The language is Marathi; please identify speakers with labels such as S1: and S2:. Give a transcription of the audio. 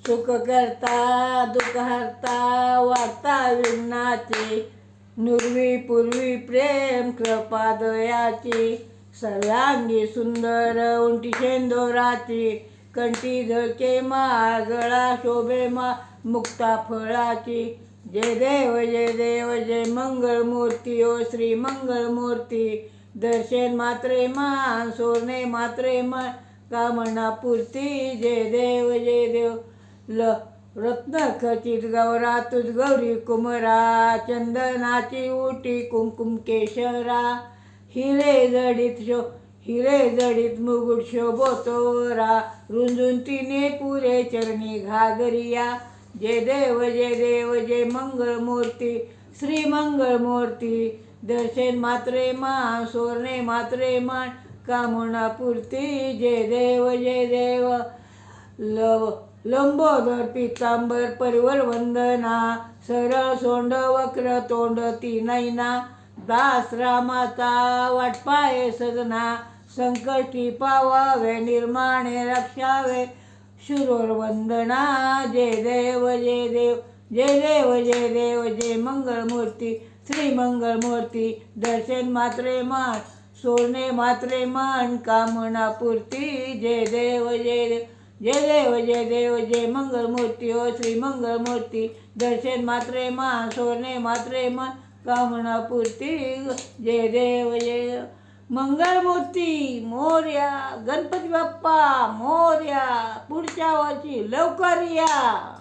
S1: सुख करता दुःख हरता वार्ता विघ्नाची, नुर्वी पूर्वी प्रेम कृपा दयाची, सर्वांगी सुंदर उंटी शेंदोराची, कंठी झळके माळ गळा शोभे मुक्ता फळाची. जय देव जय मंगळमूर्ती ओ श्री मंगळमूर्ती. दर्शन मात्रे मान सोने मात्रे मन कामना पूर्ती. जय देव रत्नखचित गौरा तुझ गौरी कुमरा, चंदनाची उटी कुंकुम केशरा, हिरे जडित मुकुट शोभतोरा, रुंजून तिने पुरे चरणी घागरिया. जय देव जय मंगळमूर्ती श्री मंगळमूर्ती. दर्शन मात्रे मान सोने मात्रे मन कामना पूर्ती. जय देव लंबोदर पीतांबर परिवर वंदना, सरळ सोंड वक्र तोंड ती नैना, दास रामाचा वाटपाये सजना, संकटी पावावे निर्माणे रक्षावे शिरोर वंदना. जय देव जय मंगळमूर्ती श्री मंगळमूर्ती. दर्शन मात्रे मान सोने मात्रे मन कामना पूर्ती. जय देव जय मंगळमूर्ती ओ श्री मंगळमूर्ती. दर्शन मात्रे मान सोने मात्रे मन कामना पूर्ती. जय देव मंगळमूर्ती मोरया. गणपती बाप्पा मोरया. पुढच्या वर्षी लवकर या.